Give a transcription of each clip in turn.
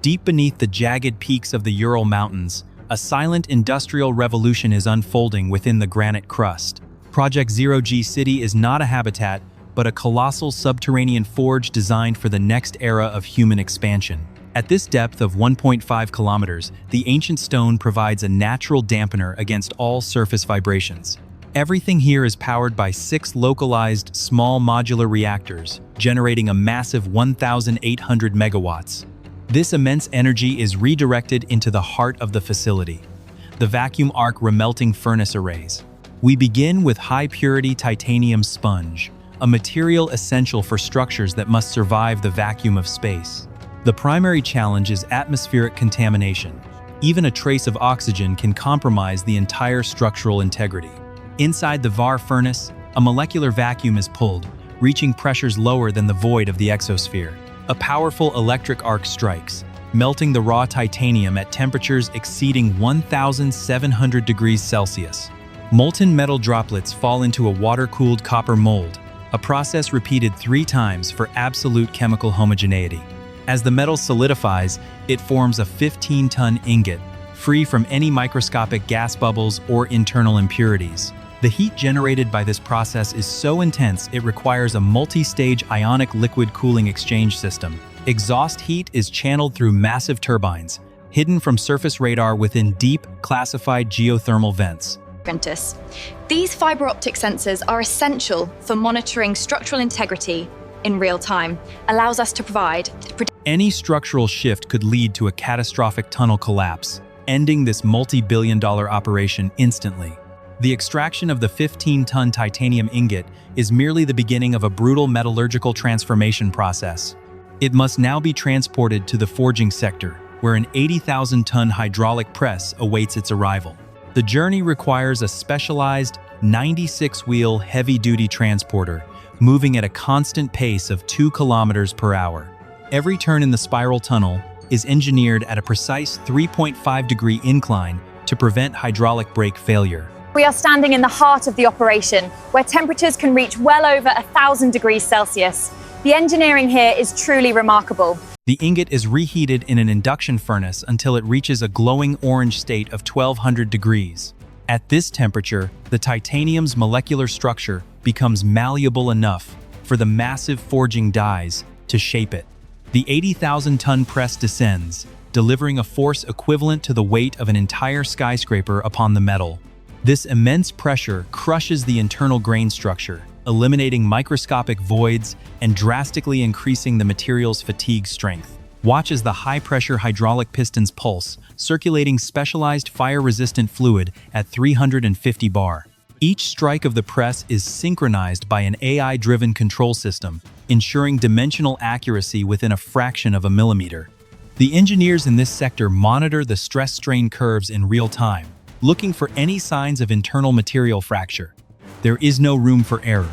Deep beneath the jagged peaks of the Ural Mountains, a silent industrial revolution is unfolding within the granite crust. Project Zero G City is not a habitat, but a colossal subterranean forge designed for the next era of human expansion. At this depth of 1.5 kilometers, the ancient stone provides a natural dampener against all surface vibrations. Everything here is powered by 6 localized, small modular reactors, generating a massive 1,800 megawatts. This immense energy is redirected into the heart of the facility, the vacuum arc remelting furnace arrays. We begin with high-purity titanium sponge, a material essential for structures that must survive the vacuum of space. The primary challenge is atmospheric contamination. Even a trace of oxygen can compromise the entire structural integrity. Inside the VAR furnace, a molecular vacuum is pulled, reaching pressures lower than the void of the exosphere. A powerful electric arc strikes, melting the raw titanium at temperatures exceeding 1,700 degrees Celsius. Molten metal droplets fall into a water-cooled copper mold, a process repeated 3 times for absolute chemical homogeneity. As the metal solidifies, it forms a 15-ton ingot, free from any microscopic gas bubbles or internal impurities. The heat generated by this process is so intense it requires a multi-stage ionic liquid cooling exchange system. Exhaust heat is channeled through massive turbines, hidden from surface radar within deep, classified geothermal vents. These fiber optic sensors are essential for monitoring structural integrity in real time, allows us to provide. Any structural shift could lead to a catastrophic tunnel collapse, ending this multi-billion-dollar operation instantly. The extraction of the 15-ton titanium ingot is merely the beginning of a brutal metallurgical transformation process. It must now be transported to the forging sector, where an 80,000-ton hydraulic press awaits its arrival. The journey requires a specialized 96-wheel heavy-duty transporter, moving at a constant pace of 2 kilometers per hour. Every turn in the spiral tunnel is engineered at a precise 3.5-degree incline to prevent hydraulic brake failure. We are standing in the heart of the operation, where temperatures can reach well over 1,000 degrees Celsius. The engineering here is truly remarkable. The ingot is reheated in an induction furnace until it reaches a glowing orange state of 1,200 degrees. At this temperature, the titanium's molecular structure becomes malleable enough for the massive forging dies to shape it. The 80,000-ton press descends, delivering a force equivalent to the weight of an entire skyscraper upon the metal. This immense pressure crushes the internal grain structure, eliminating microscopic voids and drastically increasing the material's fatigue strength. Watch as the high-pressure hydraulic pistons pulse, circulating specialized fire-resistant fluid at 350 bar. Each strike of the press is synchronized by an AI-driven control system, ensuring dimensional accuracy within a fraction of a millimeter. The engineers in this sector monitor the stress-strain curves in real time, looking for any signs of internal material fracture. There is no room for error.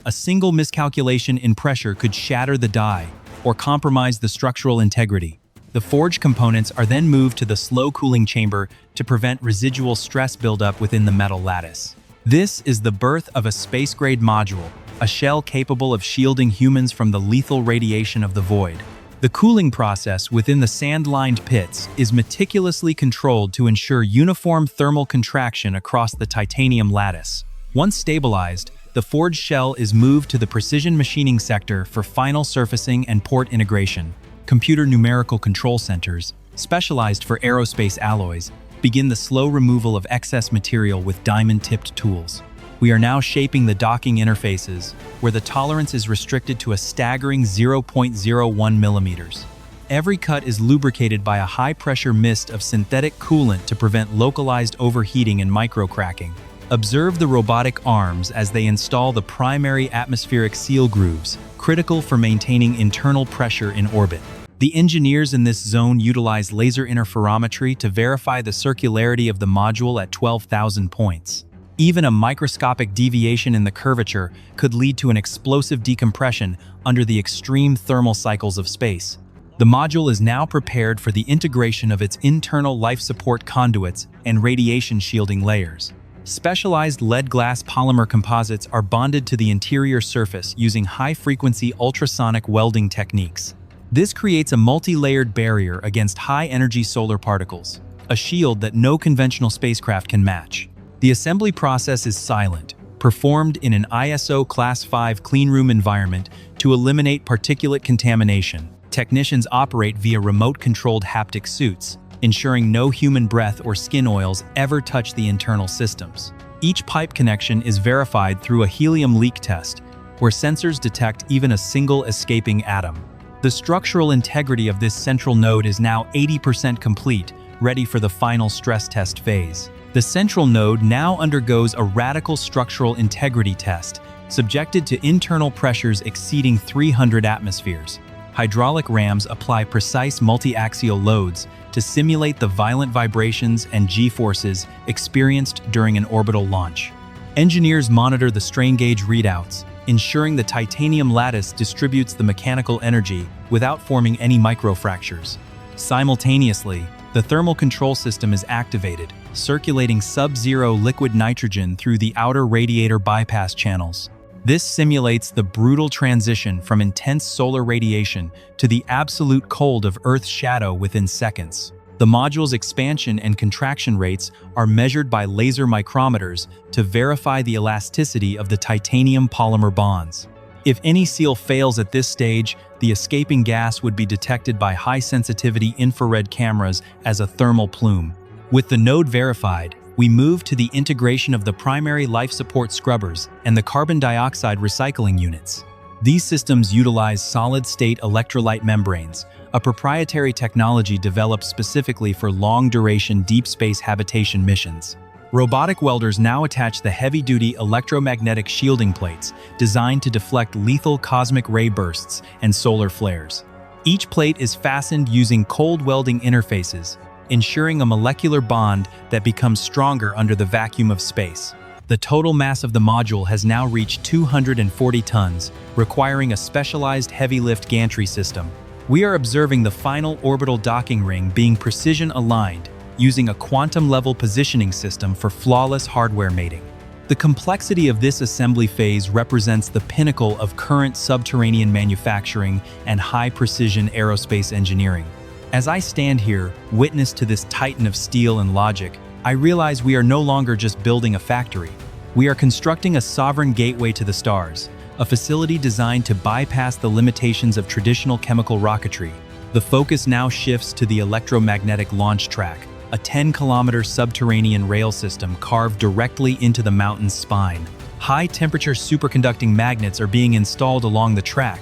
A single miscalculation in pressure could shatter the die or compromise the structural integrity. The forged components are then moved to the slow cooling chamber to prevent residual stress buildup within the metal lattice. This is the birth of a space-grade module, a shell capable of shielding humans from the lethal radiation of the void. The cooling process within the sand-lined pits is meticulously controlled to ensure uniform thermal contraction across the titanium lattice. Once stabilized, the forged shell is moved to the precision machining sector for final surfacing and port integration. Computer numerical control centers, specialized for aerospace alloys, begin the slow removal of excess material with diamond-tipped tools. We are now shaping the docking interfaces, where the tolerance is restricted to a staggering 0.01 millimeters. Every cut is lubricated by a high-pressure mist of synthetic coolant to prevent localized overheating and microcracking. Observe the robotic arms as they install the primary atmospheric seal grooves, critical for maintaining internal pressure in orbit. The engineers in this zone utilize laser interferometry to verify the circularity of the module at 12,000 points. Even a microscopic deviation in the curvature could lead to an explosive decompression under the extreme thermal cycles of space. The module is now prepared for the integration of its internal life support conduits and radiation shielding layers. Specialized lead glass polymer composites are bonded to the interior surface using high-frequency ultrasonic welding techniques. This creates a multi-layered barrier against high-energy solar particles, a shield that no conventional spacecraft can match. The assembly process is silent, performed in an ISO Class 5 cleanroom environment to eliminate particulate contamination. Technicians operate via remote-controlled haptic suits, ensuring no human breath or skin oils ever touch the internal systems. Each pipe connection is verified through a helium leak test, where sensors detect even a single escaping atom. The structural integrity of this central node is now 80% complete, ready for the final stress test phase. The central node now undergoes a radical structural integrity test, subjected to internal pressures exceeding 300 atmospheres. Hydraulic rams apply precise multi-axial loads to simulate the violent vibrations and G-forces experienced during an orbital launch. Engineers monitor the strain gauge readouts, ensuring the titanium lattice distributes the mechanical energy without forming any microfractures. Simultaneously, the thermal control system is activated, circulating sub-zero liquid nitrogen through the outer radiator bypass channels. This simulates the brutal transition from intense solar radiation to the absolute cold of Earth's shadow within seconds. The module's expansion and contraction rates are measured by laser micrometers to verify the elasticity of the titanium polymer bonds. If any seal fails at this stage, the escaping gas would be detected by high-sensitivity infrared cameras as a thermal plume. With the node verified, we move to the integration of the primary life support scrubbers and the carbon dioxide recycling units. These systems utilize solid-state electrolyte membranes, a proprietary technology developed specifically for long-duration deep space habitation missions. Robotic welders now attach the heavy-duty electromagnetic shielding plates designed to deflect lethal cosmic ray bursts and solar flares. Each plate is fastened using cold welding interfaces, ensuring a molecular bond that becomes stronger under the vacuum of space. The total mass of the module has now reached 240 tons, requiring a specialized heavy-lift gantry system. We are observing the final orbital docking ring being precision-aligned, using a quantum-level positioning system for flawless hardware mating. The complexity of this assembly phase represents the pinnacle of current subterranean manufacturing and high-precision aerospace engineering. As I stand here, witness to this titan of steel and logic, I realize we are no longer just building a factory. We are constructing a sovereign gateway to the stars, a facility designed to bypass the limitations of traditional chemical rocketry. The focus now shifts to the electromagnetic launch track, a 10-kilometer subterranean rail system carved directly into the mountain's spine. High-temperature superconducting magnets are being installed along the track,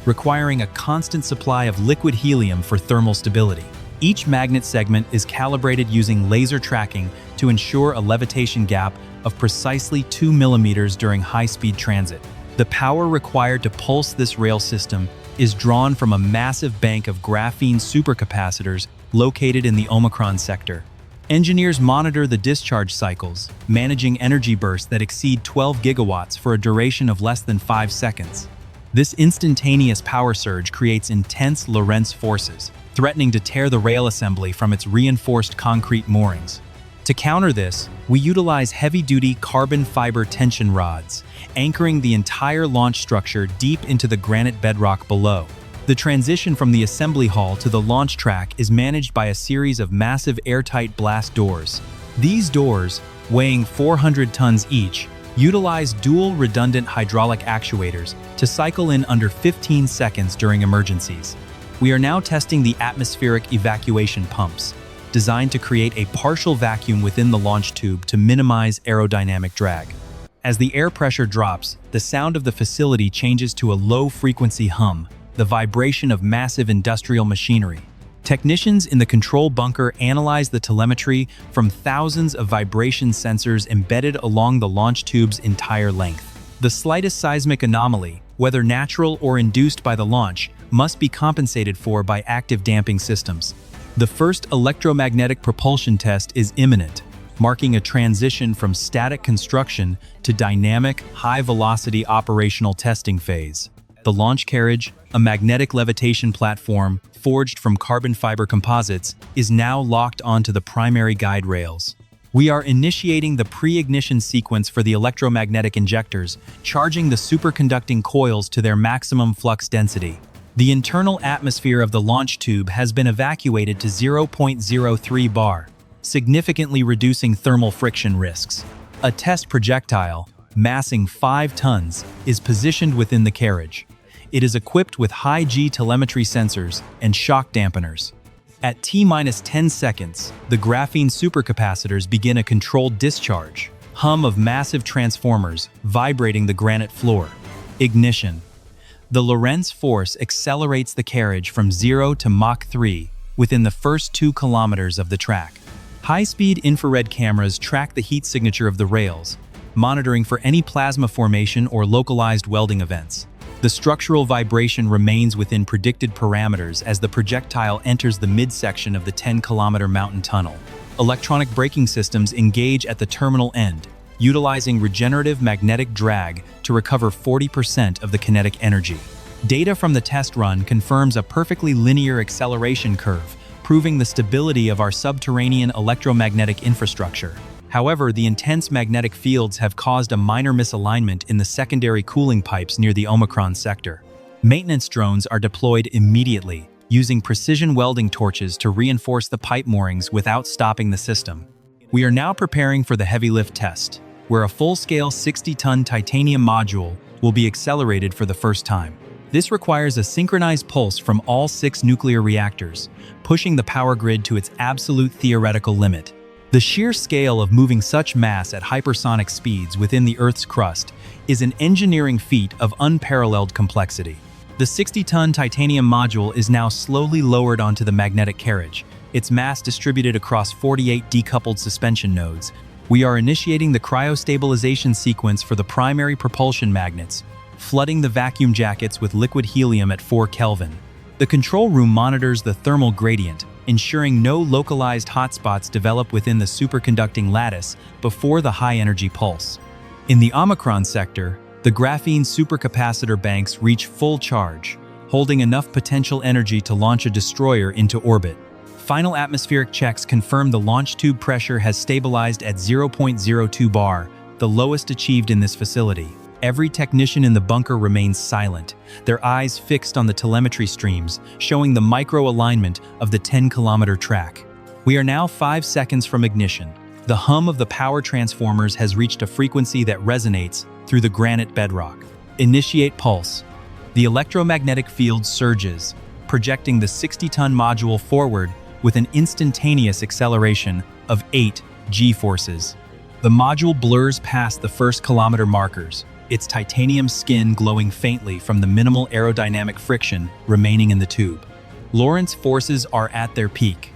requiring a constant supply of liquid helium for thermal stability. Each magnet segment is calibrated using laser tracking to ensure a levitation gap of precisely 2 millimeters during high-speed transit. The power required to pulse this rail system is drawn from a massive bank of graphene supercapacitors located in the Omicron sector. Engineers monitor the discharge cycles, managing energy bursts that exceed 12 gigawatts for a duration of less than 5 seconds. This instantaneous power surge creates intense Lorentz forces, threatening to tear the rail assembly from its reinforced concrete moorings. To counter this, we utilize heavy-duty carbon fiber tension rods, anchoring the entire launch structure deep into the granite bedrock below. The transition from the assembly hall to the launch track is managed by a series of massive airtight blast doors. These doors, weighing 400 tons each, utilize dual redundant hydraulic actuators to cycle in under 15 seconds during emergencies. We are now testing the atmospheric evacuation pumps, designed to create a partial vacuum within the launch tube to minimize aerodynamic drag. As the air pressure drops, the sound of the facility changes to a low-frequency hum, the vibration of massive industrial machinery. Technicians in the control bunker analyze the telemetry from thousands of vibration sensors embedded along the launch tube's entire length. The slightest seismic anomaly, whether natural or induced by the launch, must be compensated for by active damping systems. The first electromagnetic propulsion test is imminent, marking a transition from static construction to dynamic, high-velocity operational testing phase. The launch carriage, a magnetic levitation platform forged from carbon fiber composites, is now locked onto the primary guide rails. We are initiating the pre-ignition sequence for the electromagnetic injectors, charging the superconducting coils to their maximum flux density. The internal atmosphere of the launch tube has been evacuated to 0.03 bar, significantly reducing thermal friction risks. A test projectile, massing 5 tons, is positioned within the carriage. It is equipped with high-G telemetry sensors and shock dampeners. At T-10 seconds, the graphene supercapacitors begin a controlled discharge, hum of massive transformers vibrating the granite floor. Ignition. The Lorentz force accelerates the carriage from 0 to Mach 3 within the first 2 kilometers of the track. High-speed infrared cameras track the heat signature of the rails, monitoring for any plasma formation or localized welding events. The structural vibration remains within predicted parameters as the projectile enters the midsection of the 10-kilometer mountain tunnel. Electronic braking systems engage at the terminal end, utilizing regenerative magnetic drag to recover 40% of the kinetic energy. Data from the test run confirms a perfectly linear acceleration curve, proving the stability of our subterranean electromagnetic infrastructure. However, the intense magnetic fields have caused a minor misalignment in the secondary cooling pipes near the Omicron sector. Maintenance drones are deployed immediately, using precision welding torches to reinforce the pipe moorings without stopping the system. We are now preparing for the heavy lift test, where a full-scale 60-ton titanium module will be accelerated for the first time. This requires a synchronized pulse from all 6 nuclear reactors, pushing the power grid to its absolute theoretical limit. The sheer scale of moving such mass at hypersonic speeds within the Earth's crust is an engineering feat of unparalleled complexity. The 60-ton titanium module is now slowly lowered onto the magnetic carriage, its mass distributed across 48 decoupled suspension nodes. We are initiating the cryostabilization sequence for the primary propulsion magnets, flooding the vacuum jackets with liquid helium at 4 Kelvin. The control room monitors the thermal gradient, ensuring no localized hotspots develop within the superconducting lattice before the high-energy pulse. In the Omicron sector, the graphene supercapacitor banks reach full charge, holding enough potential energy to launch a destroyer into orbit. Final atmospheric checks confirm the launch tube pressure has stabilized at 0.02 bar, the lowest achieved in this facility. Every technician in the bunker remains silent, their eyes fixed on the telemetry streams, showing the micro-alignment of the 10-kilometer track. We are now 5 seconds from ignition. The hum of the power transformers has reached a frequency that resonates through the granite bedrock. Initiate pulse. The electromagnetic field surges, projecting the 60-ton module forward with an instantaneous acceleration of 8 G-forces. The module blurs past the first kilometer markers, its titanium skin glowing faintly from the minimal aerodynamic friction remaining in the tube. Lorentz forces are at their peak.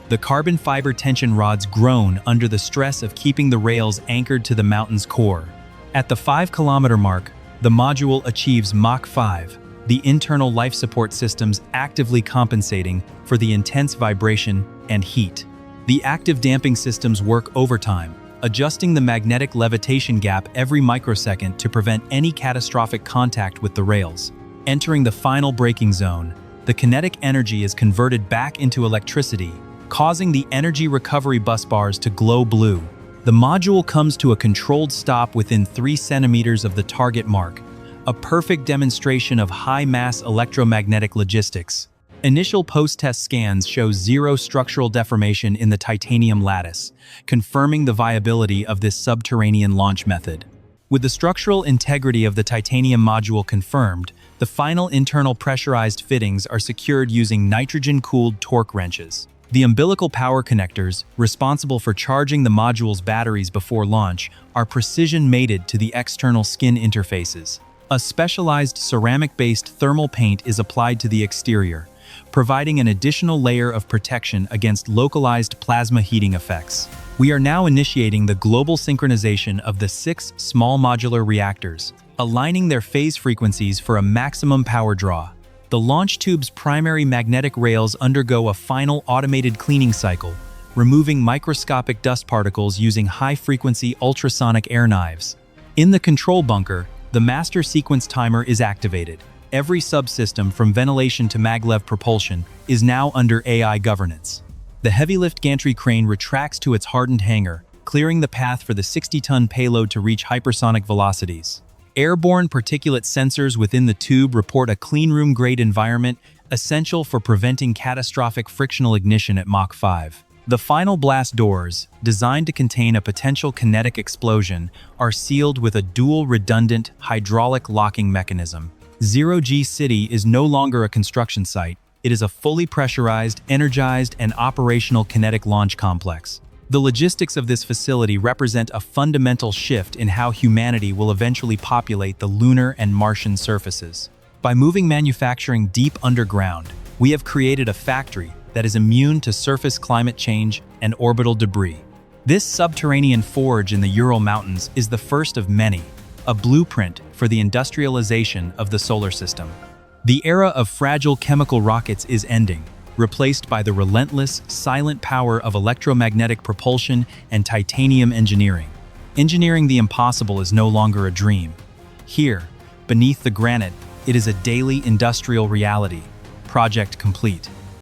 The carbon fiber tension rods groan under the stress of keeping the rails anchored to the mountain's core. At the 5-kilometer mark, the module achieves Mach 5, the internal life support systems actively compensating for the intense vibration and heat. The active damping systems work overtime, adjusting the magnetic levitation gap every microsecond to prevent any catastrophic contact with the rails. Entering the final braking zone, the kinetic energy is converted back into electricity, causing the energy recovery bus bars to glow blue. The module comes to a controlled stop within 3 centimeters of the target mark, a perfect demonstration of high-mass electromagnetic logistics. Initial post-test scans show 0 structural deformation in the titanium lattice, confirming the viability of this subterranean launch method. With the structural integrity of the titanium module confirmed, the final internal pressurized fittings are secured using nitrogen-cooled torque wrenches. The umbilical power connectors, responsible for charging the module's batteries before launch, are precision-mated to the external skin interfaces. A specialized ceramic-based thermal paint is applied to the exterior, providing an additional layer of protection against localized plasma heating effects. We are now initiating the global synchronization of the 6 small modular reactors, aligning their phase frequencies for a maximum power draw. The launch tube's primary magnetic rails undergo a final automated cleaning cycle, removing microscopic dust particles using high-frequency ultrasonic air knives. In the control bunker, the master sequence timer is activated. Every subsystem from ventilation to maglev propulsion is now under AI governance. The heavy lift gantry crane retracts to its hardened hangar, clearing the path for the 60-ton payload to reach hypersonic velocities. Airborne particulate sensors within the tube report a cleanroom-grade environment essential for preventing catastrophic frictional ignition at Mach 5. The final blast doors, designed to contain a potential kinetic explosion, are sealed with a dual redundant hydraulic locking mechanism. Zero-G City is no longer a construction site. It is a fully pressurized, energized, and operational kinetic launch complex. The logistics of this facility represent a fundamental shift in how humanity will eventually populate the lunar and Martian surfaces. By moving manufacturing deep underground, we have created a factory that is immune to surface climate change and orbital debris. This subterranean forge in the Ural Mountains is the first of many, a blueprint for the industrialization of the solar system. The era of fragile chemical rockets is ending, replaced by the relentless, silent power of electromagnetic propulsion and titanium engineering. Engineering the impossible is no longer a dream. Here, beneath the granite, it is a daily industrial reality. Project complete.